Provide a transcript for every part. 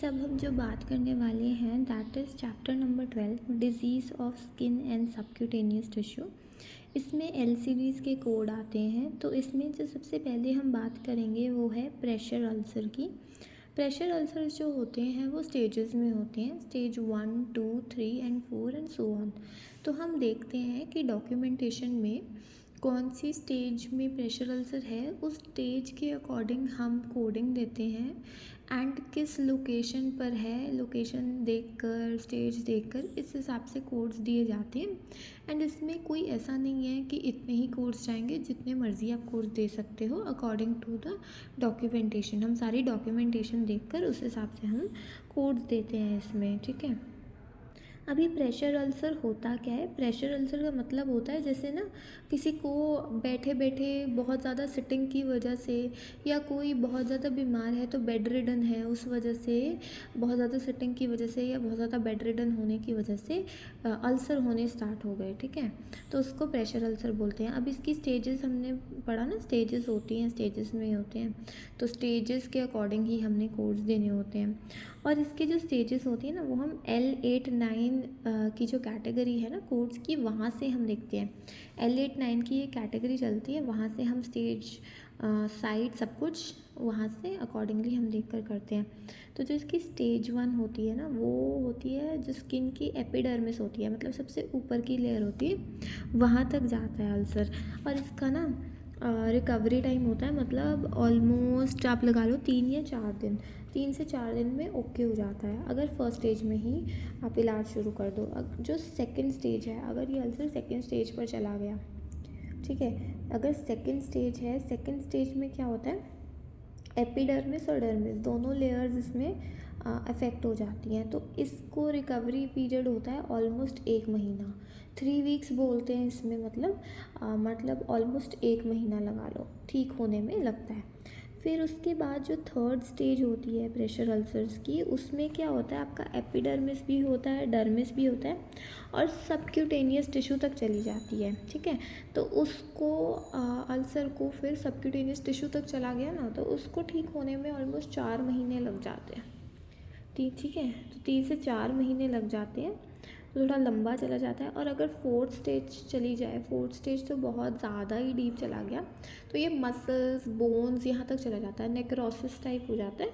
Next अब हम जो बात करने वाले हैं that is chapter number 12 disease of skin and subcutaneous tissue. इसमें एलसीडीज़ के कोड आते हैं। तो इसमें जो सबसे पहले हम बात करेंगे वो है प्रेशर अल्सर की। प्रेशर अल्सर्स जो होते हैं वो स्टेजेस में होते हैं, stage 1, 2, 3 and 4 and so on. तो हम देखते हैं कि डॉक्यूमेंटेशन में कौन सी स्टेज में प्रेशर अल्सर है, उस स्टेज के अकॉर्डिंग हम कोडिंग देते हैं एंड किस लोकेशन पर है, लोकेशन देखकर स्टेज देखकर इस हिसाब से कोड्स दिए जाते हैं। एंड इसमें कोई ऐसा नहीं है कि इतने ही कोड्स जाएंगे, जितने मर्ज़ी आप कोड्स दे सकते हो अकॉर्डिंग टू द डॉक्यूमेंटेशन। हम सारी डॉक्यूमेंटेशन देखकर उस हिसाब से हम कोड्स देते हैं इसमें, ठीक है। अभी प्रेशर अल्सर होता क्या है? प्रेशर अल्सर का मतलब होता है जैसे ना किसी को बैठे बैठे बहुत ज़्यादा सिटिंग की वजह से, या कोई बहुत ज़्यादा बीमार है तो बेड रिडन है उस वजह से, बहुत ज़्यादा सिटिंग की वजह से या बहुत ज़्यादा बेड रिडन होने की वजह से अल्सर होने स्टार्ट हो गए, ठीक है। तो उसको प्रेशर अल्सर बोलते हैं। अब इसकी स्टेजेस हमने पढ़ा ना, स्टेजेस होती हैं, स्टेजेस में होते हैं, तो स्टेजेस के अकॉर्डिंग ही हमने कोर्स देने होते हैं। और इसके जो स्टेजेस होती हैं ना वो हम L8-9 की जो कैटेगरी है ना कोर्स की, वहाँ से हम देखते हैं। L8-9 की ये कैटेगरी चलती है, वहाँ से हम स्टेज साइड सब कुछ वहाँ से अकॉर्डिंगली हम देख कर करते हैं। तो जो इसकी स्टेज 1 होती है ना वो होती है जो स्किन की एपिडर्मिस होती है, मतलब सबसे ऊपर की लेयर होती है, वहाँ तक जाता है अल्सर। और इसका ना रिकवरी टाइम होता है, मतलब ऑलमोस्ट आप लगा लो 3 से 4 दिन में ओके हो जाता है, अगर फर्स्ट स्टेज में ही आप इलाज शुरू कर दो। जो सेकंड स्टेज है, अगर ये अल्सर सेकंड स्टेज पर चला गया, ठीक है, अगर सेकंड स्टेज है, सेकंड स्टेज में क्या होता है, एपिडर्मिस और डर्मिस दोनों लेयर्स इसमें अफेक्ट हो जाती हैं। तो इसको रिकवरी पीरियड होता है ऑलमोस्ट 1 महीना, 3 वीक्स बोलते हैं इसमें, मतलब ऑलमोस्ट 1 महीना लगा लो ठीक होने में लगता है। फिर उसके बाद जो थर्ड स्टेज होती है प्रेशर अल्सर्स की, उसमें क्या होता है, आपका एपिडर्मिस भी होता है, डर्मिस भी होता है, और सबक्यूटेनियस टिश्यू तक चली जाती है, ठीक है। तो उसको अल्सर को फिर सबक्यूटेनियस टिश्यू तक चला गया ना, तो उसको ठीक होने में ऑलमोस्ट 4 महीने लग जाते हैं, ठीक है। तो 3 से 4 महीने लग जाते हैं, तो थोड़ा लंबा चला जाता है। और अगर फोर्थ स्टेज चली जाए, फोर्थ स्टेज तो बहुत ज़्यादा ही डीप चला गया, तो ये मसल्स बोन्स यहाँ तक चला जाता है, नेक्रोसिस टाइप हो जाता है,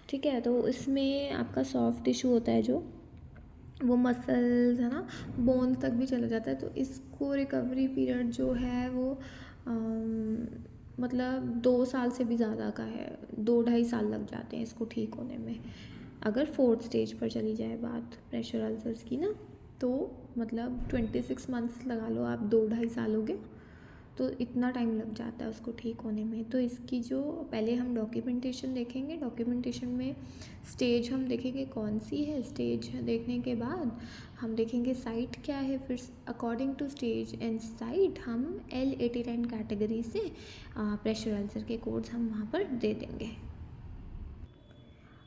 ठीक है। तो इसमें आपका सॉफ्ट टिश्यू होता है जो, वो मसल्स है ना, बोन्स तक भी चला जाता है। तो इसको रिकवरी पीरियड जो है वो मतलब 2 साल से भी ज़्यादा का है, 2-2.5 साल लग जाते हैं इसको ठीक होने में। अगर फोर्थ स्टेज पर चली जाए बात प्रेशर अल्सर्स की ना, तो मतलब 26 मंथ्स लगा लो आप, 2-2.5 साल हो गए, तो इतना टाइम लग जाता है उसको ठीक होने में। तो इसकी जो पहले हम डॉक्यूमेंटेशन देखेंगे, डॉक्यूमेंटेशन में स्टेज हम देखेंगे कौन सी है, स्टेज देखने के बाद हम देखेंगे साइट क्या है, फिर according to stage and site हम L89 कैटेगरी से प्रेशर अल्सर के कोड्स हम वहाँ पर दे देंगे।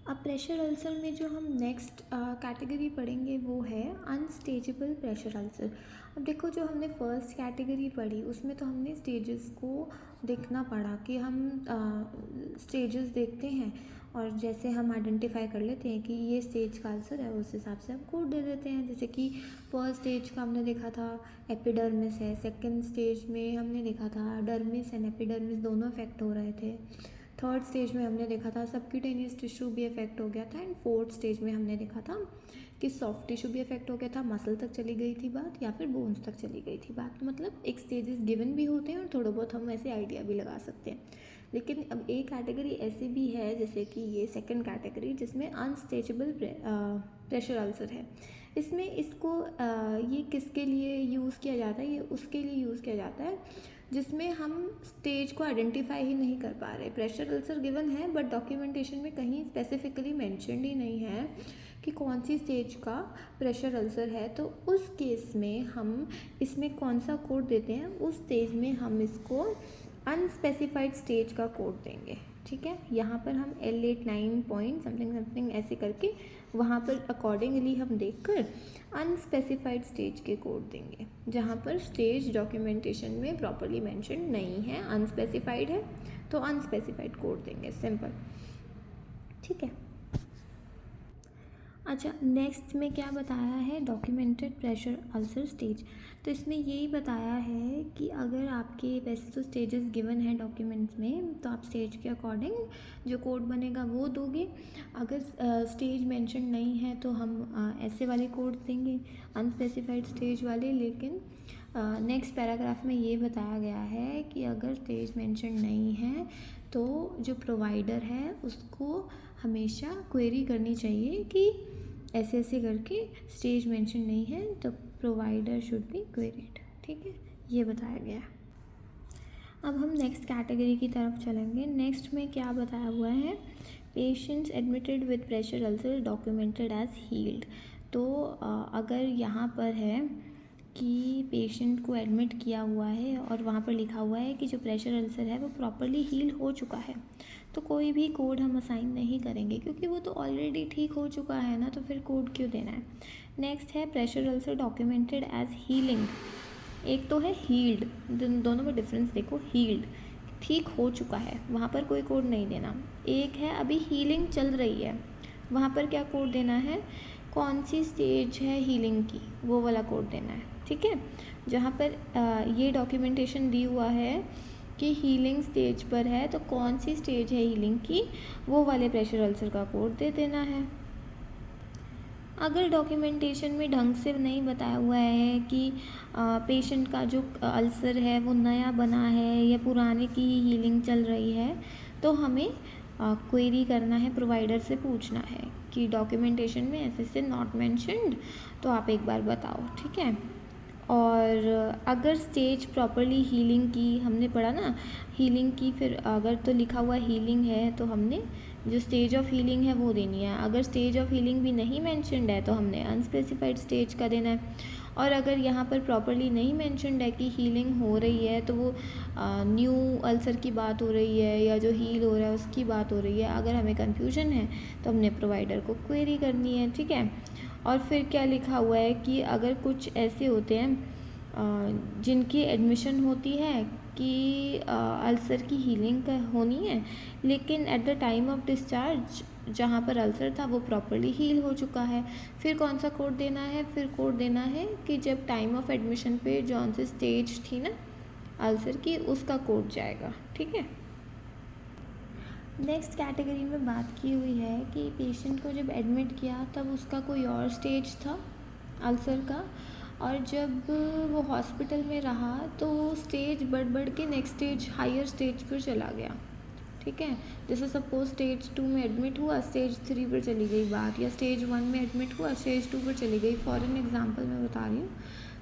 अब प्रेशर अल्सर में जो हम नेक्स्ट कैटेगरी पढ़ेंगे वो है अनस्टेजेबल प्रेशर अल्सर। अब देखो, जो हमने फर्स्ट कैटेगरी पढ़ी उसमें तो हमने स्टेजेस को देखना पड़ा कि हम स्टेजेस देखते हैं, और जैसे हम आइडेंटिफाई कर लेते हैं कि ये स्टेज का अल्सर है, उस हिसाब से हम कोड दे देते हैं। जैसे कि फर्स्ट स्टेज का हमने देखा था एपिडर्मिस है, सेकंड स्टेज में हमने देखा था डर्मिस एंड एपिडर्मिस दोनों अफेक्ट हो रहे थे, थर्ड स्टेज में हमने देखा था सबक्यूटेनियस टिश्यू भी अफेक्ट हो गया था, एंड फोर्थ स्टेज में हमने देखा था कि सॉफ्ट टिश्यू भी अफेक्ट हो गया था, मसल तक चली गई थी बात या फिर बोन्स तक चली गई थी बात। तो मतलब एक स्टेजेस गिवन भी होते हैं और थोड़ा बहुत हम ऐसे आइडिया भी लगा सकते हैं। लेकिन अब एक कैटेगरी ऐसी भी है जैसे कि ये सेकंड कैटेगरी, जिसमें अनस्टेजेबल प्रेशर अल्सर है। इसमें इसको ये किसके लिए यूज़ किया जाता है, ये उसके लिए यूज़ किया जाता है जिसमें हम स्टेज को आइडेंटिफाई ही नहीं कर पा रहे। प्रेशर अल्सर गिवन है बट डॉक्यूमेंटेशन में कहीं स्पेसिफिकली मेंशन्ड ही नहीं है कि कौन सी स्टेज का प्रेशर अल्सर है। तो उस केस में हम इसमें कौन सा कोड देते हैं, उस स्टेज में हम इसको अनस्पेसिफाइड स्टेज का कोड देंगे, ठीक है। यहाँ पर हम L89 पॉइंट समथिंग समथिंग ऐसे करके वहाँ पर अकॉर्डिंगली हम देखकर अनस्पेसिफाइड स्टेज के कोड देंगे, जहाँ पर स्टेज डॉक्यूमेंटेशन में प्रॉपरली मेंशन नहीं है, अनस्पेसिफाइड है, तो अनस्पेसिफाइड कोड देंगे, सिंपल, ठीक है। अच्छा, नेक्स्ट में क्या बताया है, डॉक्यूमेंटेड प्रेशर अल्सर स्टेज। तो इसमें यही बताया है कि अगर आपके वैसे तो स्टेजेस गिवन है डॉक्यूमेंट्स में, तो आप स्टेज के अकॉर्डिंग जो कोड बनेगा वो दोगे। अगर स्टेज मेंशन नहीं है तो हम ऐसे वाले कोड देंगे, अनस्पेसिफाइड स्टेज वाले। लेकिन नेक्स्ट पैराग्राफ में ये बताया गया है कि अगर स्टेज मेंशन नहीं है तो जो प्रोवाइडर है उसको हमेशा क्वेरी करनी चाहिए कि ऐसे ऐसे करके स्टेज मेंशन नहीं है, तो प्रोवाइडर शुड बी क्वेरीड। ठीक है, ये बताया गया है। अब हम नेक्स्ट कैटेगरी की तरफ चलेंगे। नेक्स्ट में क्या बताया हुआ है, patients admitted with pressure ulcer documented as healed. तो अगर यहाँ पर है कि पेशेंट को एडमिट किया हुआ है और वहाँ पर लिखा हुआ है कि जो प्रेशर अल्सर है वो प्रॉपर्ली हील हो चुका है, तो कोई भी कोड हम असाइन नहीं करेंगे, क्योंकि वो तो ऑलरेडी ठीक हो चुका है ना, तो फिर कोड क्यों देना है। नेक्स्ट है pressure ulcer documented as healing. एक तो है हील्ड, दोनों में डिफरेंस देखो। हील्ड ठीक हो चुका है, वहाँ पर कोई कोड नहीं देना। एक है अभी हीलिंग चल रही है, वहाँ पर क्या कोड देना है, कौन सी स्टेज है हीलिंग की, वो वाला कोड देना है। ठीक है, जहाँ पर ये डॉक्यूमेंटेशन दी हुआ है कि हीलिंग स्टेज पर है, तो कौन सी स्टेज है हीलिंग की, वो वाले प्रेशर अल्सर का कोड दे देना है। अगर डॉक्यूमेंटेशन में ढंग से नहीं बताया हुआ है कि पेशेंट का जो अल्सर है वो नया बना है या पुराने की ही हीलिंग चल रही है, तो हमें क्वेरी करना है, प्रोवाइडर से पूछना है कि डॉक्यूमेंटेशन में ऐसे ऐसे नॉट मेंशन्ड, तो आप एक बार बताओ। ठीक है, और अगर स्टेज प्रॉपर्ली हीलिंग की, हमने पढ़ा ना हीलिंग की, फिर अगर तो लिखा हुआ हीलिंग है तो हमने जो स्टेज ऑफ हीलिंग है वो देनी है। अगर स्टेज ऑफ हीलिंग भी नहीं मेंशन्ड है तो हमने अनस्पेसिफाइड स्टेज का देना है। और अगर यहाँ पर प्रॉपर्ली नहीं मेंशन्ड है कि हीलिंग हो रही है, तो वो न्यू अल्सर की बात हो रही है या जो हील हो रहा है उसकी बात हो रही है, अगर हमें कन्फ्यूजन है तो हमने प्रोवाइडर को क्वेरी करनी है। ठीक है, और फिर क्या लिखा हुआ है कि अगर कुछ ऐसे होते हैं जिनकी एडमिशन होती है कि अल्सर की हीलिंग होनी है, लेकिन at the time of discharge जहाँ पर अल्सर था वो प्रॉपर्ली हील हो चुका है, फिर कौन सा कोड देना है, फिर कोड देना है कि जब टाइम ऑफ एडमिशन पे जौन सी स्टेज थी ना अल्सर की, उसका कोड जाएगा। ठीक है, नेक्स्ट कैटेगरी में बात की हुई है कि पेशेंट को जब एडमिट किया तब उसका कोई और स्टेज था अल्सर का, और जब वो हॉस्पिटल में रहा तो स्टेज बढ़ के नेक्स्ट स्टेज हायर स्टेज पर चला गया। ठीक है, जैसे सपोज स्टेज 2 में एडमिट हुआ, स्टेज 3 पर चली गई बात, या स्टेज 1 में एडमिट हुआ, स्टेज 2 पर चली गई। फॉर एन एग्जांपल मैं बता रही हूँ,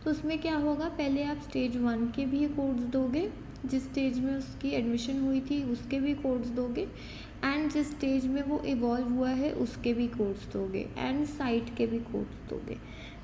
तो उसमें क्या होगा, पहले आप स्टेज 1 के भी कोड्स दोगे, जिस स्टेज में उसकी एडमिशन हुई थी उसके भी कोड्स दोगे, एंड जिस स्टेज में वो इवॉल्व हुआ है उसके भी कोड्स दोगे, एंड साइट के भी कोड्स दोगे।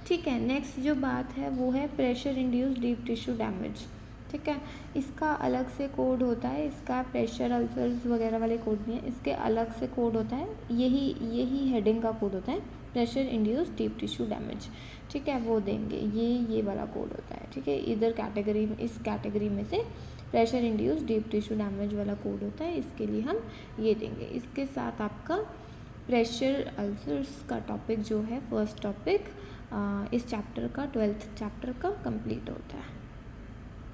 ठीक है, नेक्स्ट जो बात है वो है pressure induced deep tissue damage. ठीक है, इसका अलग से कोड होता है, इसका प्रेशर अल्सर्स वगैरह वाले कोड नहीं है, इसके अलग से कोड होता है, यही हेडिंग का कोड होता है, pressure induced deep tissue damage. ठीक है, वो देंगे, ये वाला कोड होता है। ठीक है, इधर कैटेगरी में, इस कैटेगरी में से pressure induced deep tissue damage वाला कोड होता है, इसके लिए हम ये देंगे। इसके साथ आपका प्रेशर अल्सर्स का टॉपिक जो है, फर्स्ट टॉपिक इस चैप्टर का, 12th चैप्टर का कंप्लीट होता है।